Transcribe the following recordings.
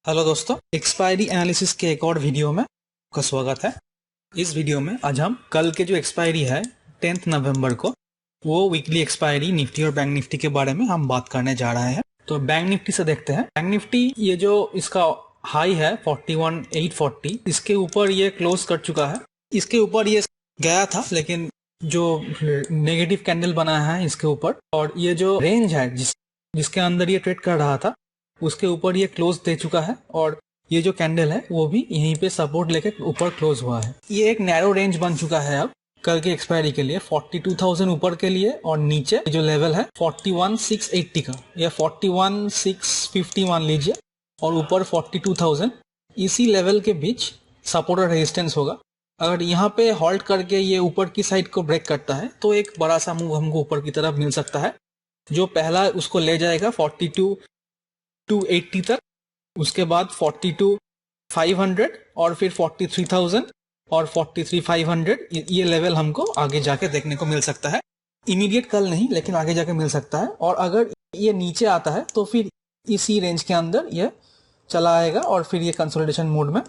Hello दोस्तों, expiry analysis के एक और वीडियो में आपका स्वागत है। इस वीडियो में आज हम कल के जो एक्सपायरी है 10 नवंबर को, वो वीकली एक्सपायरी निफ्टी और बैंक निफ्टी के बारे में हम बात करने जा रहे हैं। तो बैंक निफ्टी से देखते हैं। बैंक निफ्टी ये जो इसका हाई है 41,840, इसके ऊपर ये क्लोज कर चुका है। इसके ऊपर ये गया था, लेकिन जो नेगेटिव कैंडल बना है इसके ऊपर, और ये जो रेंज है जिसके अंदर ये ट्रेड कर रहा था, उसके ऊपर ये क्लोज दे चुका है। और ये जो कैंडल है वो भी यहीं पे सपोर्ट लेके ऊपर क्लोज हुआ है। ये एक नैरो रेंज बन चुका है अब कल के एक्सपायरी के लिए, 42,000 ऊपर के लिए, और नीचे जो लेवल है 41,680 का, या 41,650 मान लीजिए, और ऊपर 42,000। इसी लेवल के बीच सपोर्ट और रेजिस्टेंस होगा। अगर यहाँ पे हॉल्ट करके ये ऊपर की साइड को ब्रेक करता है तो एक बड़ा सा मूव हमको ऊपर की तरफ मिल सकता है, जो पहला उसको ले जाएगा 42,280 तक, उसके बाद 42,500, और फिर 43,000 और 43,500। ये लेवल हमको आगे जाके देखने को मिल सकता है। इमीडिएट कल नहीं, लेकिन आगे जाके मिल सकता है। और अगर ये नीचे आता है तो फिर इसी रेंज के अंदर ये चला आएगा और फिर ये कंसोलिडेशन मोड में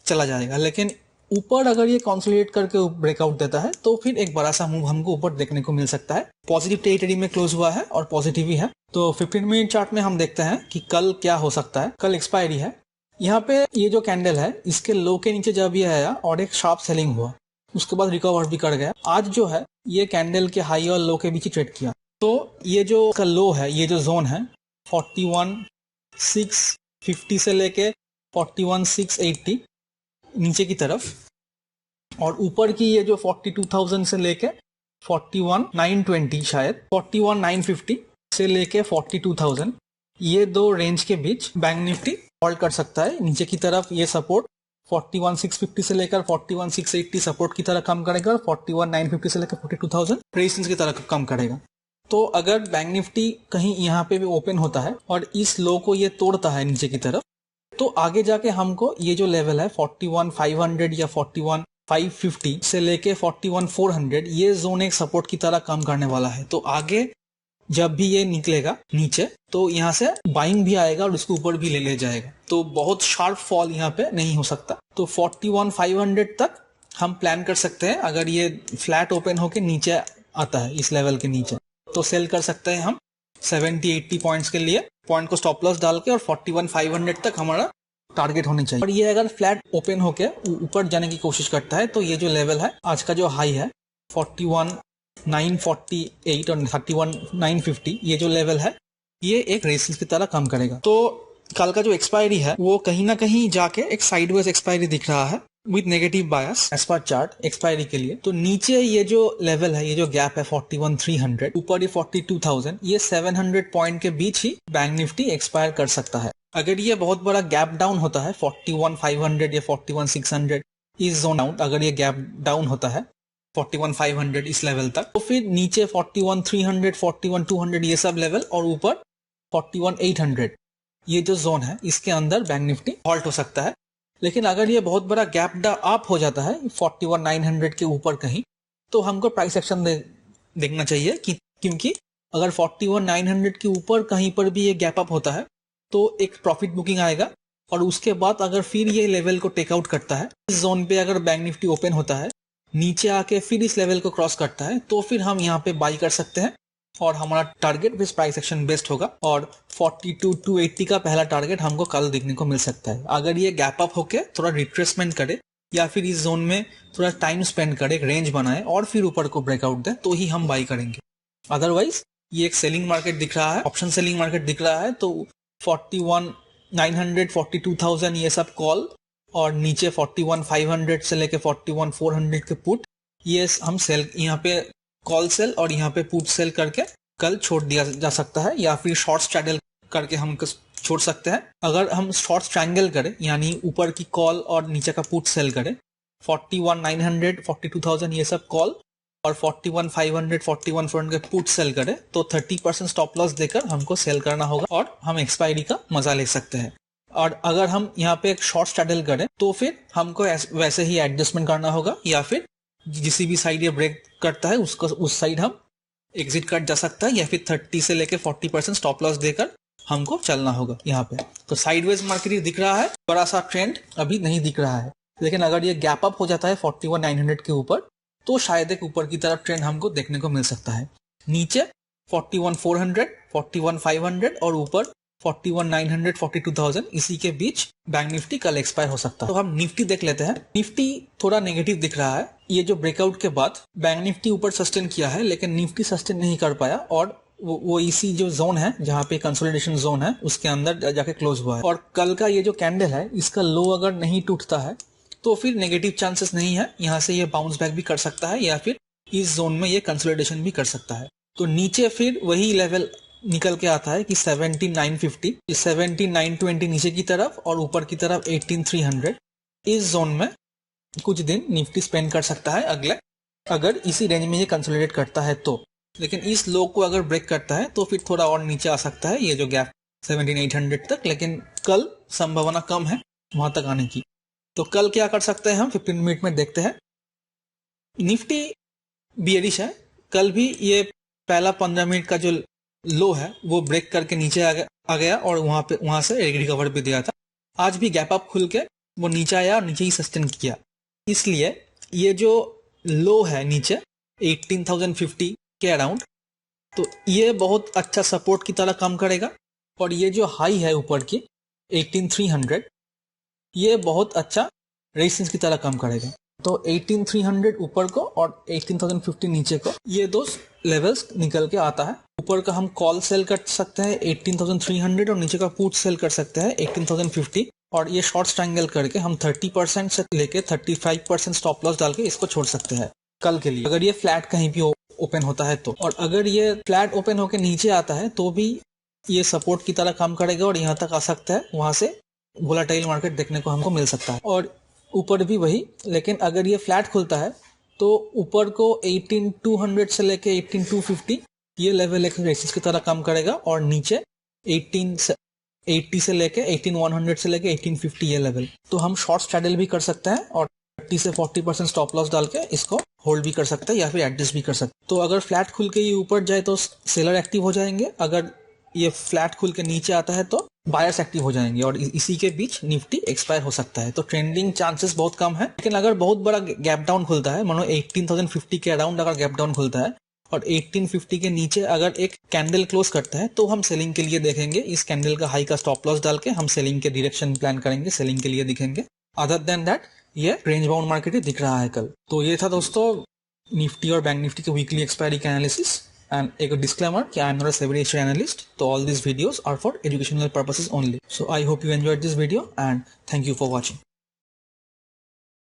चला जाएगा। लेकिन ऊपर अगर ये कंसोलिडेट करके ब्रेकआउट देता है तो फिर एक बड़ा सा मूव हमको ऊपर देखने को मिल सकता है। पॉजिटिव टेरिटरी में क्लोज हुआ है और पॉजिटिव ही है। तो 15 मिनट चार्ट में हम देखते हैं कि कल क्या हो सकता है। कल एक्सपायरी है। यहाँ पे ये जो कैंडल है इसके लो के नीचे जब ये आया और एक शार्प सेलिंग हुआ, उसके बाद रिकवर भी कर गया। आज जो है ये कैंडल के हाई और लो के बीच ही ट्रेड किया। तो ये जो लो है, ये जो जोन है 41,650 से लेके 41,680 नीचे की तरफ, और ऊपर की ये जो 42,000 से लेके 41,920, शायद 41,950 से लेके 42,000, ये दो रेंज के बीच बैंक निफ्टी होल्ड कर सकता है। नीचे की तरफ ये सपोर्ट 41,650 से लेकर 41,680 सपोर्ट की तरह कम करेगा, और 41,950 से लेकर 42,000 रेजिस्टेंस की तरह कम करेगा। तो अगर बैंक निफ्टी कहीं यहाँ पे भी ओपन होता है और इस लो को ये तोड़ता है नीचे की तरफ, तो आगे जाके हमको ये जो लेवल है 41,500 या 41,550 से लेके 41,400, ये जोन एक सपोर्ट की तरह काम करने वाला है। तो आगे जब भी ये निकलेगा नीचे तो यहाँ से बाइंग भी आएगा और उसके ऊपर भी ले जाएगा। तो बहुत शार्प फॉल यहाँ पे नहीं हो सकता। तो 41,500 तक हम प्लान कर सकते हैं। अगर ये फ्लैट ओपन होके नीचे आता है इस लेवल के नीचे, तो सेल कर सकते हैं हम 70-80 पॉइंट्स के लिए, पॉइंट को स्टॉप लॉस डाल के, और 41,500 तक हमारा टारगेट होनी चाहिए। और ये अगर फ्लैट ओपन होके ऊपर जाने की कोशिश करता है तो ये जो लेवल है आज का जो हाई है 41,948 और 31,950, ये जो लेवल है ये एक रेजिस्टेंस की तरह काम करेगा। तो कल का जो एक्सपायरी है वो कहीं ना कहीं जाके एक साइडवेज एक्सपायरी दिख रहा है विद नेगेटिव बायस एज पर चार्ट एक्सपायरी के लिए। तो नीचे ये जो लेवल है, ये जो गैप है 41,300, ऊपर ये 42,000, ये 700 पॉइंट के बीच ही बैंक निफ्टी एक्सपायर कर सकता है। अगर ये बहुत बड़ा गैप डाउन होता है 41,500 या 41,600 इस जोन आउट, अगर ये गैप डाउन होता है 41,500 इस लेवल तक, तो फिर नीचे 41,300, 41,200 ये सब लेवल, और ऊपर 41,800 ये जो जोन है इसके अंदर बैंक निफ्टी हॉल्ट हो सकता है। लेकिन अगर ये बहुत बड़ा गैप अप हो जाता है 41,900 के ऊपर कहीं, तो हमको प्राइस एक्शन देखना चाहिए क्योंकि अगर 41,900 के ऊपर कहीं पर भी ये गैप अप होता है तो एक प्रॉफिट बुकिंग आएगा। और उसके बाद अगर फिर ये लेवल को टेकआउट करता है, इस जोन पे अगर बैंक निफ्टी ओपन होता है, नीचे आके फिर इस लेवल को क्रॉस करता है, तो फिर हम यहाँ पे बाई कर सकते हैं और हमारा target based price action best होगा। और 42,280 का पहला टारगेट हमको कल देखने को मिल सकता है। अगर ये गैप अप होके थोड़ा रिट्रेसमेंट करे या फिर इस जोन में थोड़ा टाइम स्पेंड करे, रेंज बनाए और फिर ऊपर को ब्रेकआउट दे, तो ही हम बाई करेंगे। अदरवाइज ये एक सेलिंग मार्केट दिख रहा है, ऑप्शन सेलिंग मार्केट दिख रहा है। तो 41,900, 42,000 ये सब कॉल, और नीचे 41,500 से लेके 41,400 के पुट, ये हम सेल, यहाँ पे कॉल सेल और यहाँ पे पुट सेल करके कल छोड़ दिया जा सकता है, या फिर शॉर्ट स्ट्रैडल करके हम छोड़ सकते हैं। अगर हम शॉर्ट ट्रायंगल करें, यानी ऊपर की कॉल और नीचे का पुट सेल करें, 41,900, 42,000 ये सब कॉल, और 41,500, 41,400 के पुट सेल करें, तो 30% स्टॉप लॉस देकर हमको सेल करना होगा और हम एक्सपायरी का मजा ले सकते हैं। और अगर हम यहाँ पे एक शॉर्ट स्ट्रैडल करें तो फिर हमको वैसे ही एडजस्टमेंट करना होगा, या फिर जिसी भी साइड ये ब्रेक करता है उसको उस साइड हम एग्जिट कट जा सकता है, या फिर 30 से लेके 40% स्टॉप लॉस देकर हमको चलना होगा यहाँ पे। तो साइडवेज मार्केट दिख रहा है, बड़ा सा ट्रेंड अभी नहीं दिख रहा है, लेकिन अगर ये गैप अप हो जाता है 41,900 के ऊपर तो शायद एक ऊपर की तरफ ट्रेंड हमको देखने को मिल सकता है। नीचे 41,400, 41,500 और ऊपर 41,900, 42,000 इसी के बीच बैंक निफ्टी कल एक्सपायर हो सकता है। तो हम निफ्टी देख लेते हैं। निफ्टी थोड़ा नेगेटिव दिख रहा है। ये जो ब्रेकआउट के बाद बैंक निफ्टी ऊपर सस्टेन किया है, लेकिन निफ्टी सस्टेन नहीं कर पाया और वो इसी जो जोन है जहां पे कंसोलिडेशन जोन है उसके अंदर जाके क्लोज हुआ है। और कल का ये जो कैंडल है इसका लो अगर नहीं टूटता है तो फिर नेगेटिव चांसेस नहीं है, यहाँ से ये बाउंस बैक भी कर सकता है या फिर इस जोन में ये कंसोलिडेशन भी कर सकता है। तो नीचे फिर वही लेवल निकल के आता है कि 17,950, 17,920 नीचे की तरफ और ऊपर की तरफ 18,300। इस जोन में कुछ दिन निफ्टी स्पेंड कर सकता है अगले, अगर इसी रेंज में ये कंसोलिडेट करता है तो। लेकिन इस लो को अगर ब्रेक करता है तो फिर थोड़ा और नीचे आ सकता है ये जो गैप 17,800 तक, लेकिन कल संभावना कम है वहां तक आने की। तो कल क्या कर सकते हैं हम 15 मिनट में देखते हैं। निफ्टी बियरिश है, कल भी ये पहला 15 मिनट का जो लो है वो ब्रेक करके नीचे आ गया और वहां से रिकवर भी दिया था। आज भी गैप अप खुल के वो नीचे आया और नीचे ही सस्टेन किया। इसलिए ये जो लो है नीचे 18,050 के अराउंड, तो ये बहुत अच्छा सपोर्ट की तरह काम करेगा। और ये जो हाई है ऊपर की 18,300, ये बहुत अच्छा रेजिस्टेंस की तरह काम करेगा। तो 18,300 ऊपर को और 18,050 नीचे को, ये दो लेवल्स निकल के आता है। ऊपर का हम कॉल सेल कर सकते हैं 18,300 और नीचे का पुट सेल कर सकते हैं 18,050। और ये शॉर्ट ट्रायंगल करके हम 30% से लेके 35% स्टॉप लॉस डाल के इसको छोड़ सकते हैं कल के लिए, अगर ये फ्लैट कहीं भी ओपन होता है तो। और अगर ये फ्लैट ओपन होकर नीचे आता है तो भी ये सपोर्ट की तरह काम करेगा और यहाँ तक आ सकता है, वहां से वोलेटाइल मार्केट देखने को हमको मिल सकता है। और ऊपर भी वही, लेकिन अगर ये फ्लैट खुलता है तो ऊपर को 18,200 से लेके 18,250 ये लेवल एक रेसिस की तरह काम करेगा और नीचे 1880 से लेके 18,100 से लेके 1850 ये लेवल। तो हम शॉर्ट स्ट्रैडल भी कर सकते हैं और 30 से 40% स्टॉप लॉस डाल के इसको होल्ड भी कर सकते हैं या फिर एडजस्ट भी कर सकते हैं। तो अगर फ्लैट खुल के ये ऊपर जाए तो सेलर एक्टिव हो जाएंगे, अगर ये फ्लैट खुल के नीचे आता है तो बायर्स एक्टिव हो जाएंगे और इसी के बीच निफ्टी एक्सपायर हो सकता है। तो ट्रेंडिंग चांसेस बहुत कम है। लेकिन अगर बहुत बड़ा गैप डाउन खुलता है, मानो 18,050 के अराउंड अगर गैप डाउन खुलता है और 1850 के नीचे अगर एक कैंडल क्लोज करता है तो हम सेलिंग के लिए देखेंगे। इस कैंडल का हाई का स्टॉप लॉस डाल के हम सेलिंग के डायरेक्शन प्लान करेंगे, सेलिंग के लिए दिखेंगे। अदर देन दैट ये रेंज बाउंड मार्केट ही दिख रहा है कल। तो ये था दोस्तों निफ्टी और बैंक निफ्टी के वीकली एक्सपायरी का एनालिसिस। And a disclaimer कि I am not a SEBI analyst, so all these videos are for educational purposes only. So I hope you enjoyed this video and thank you for watching.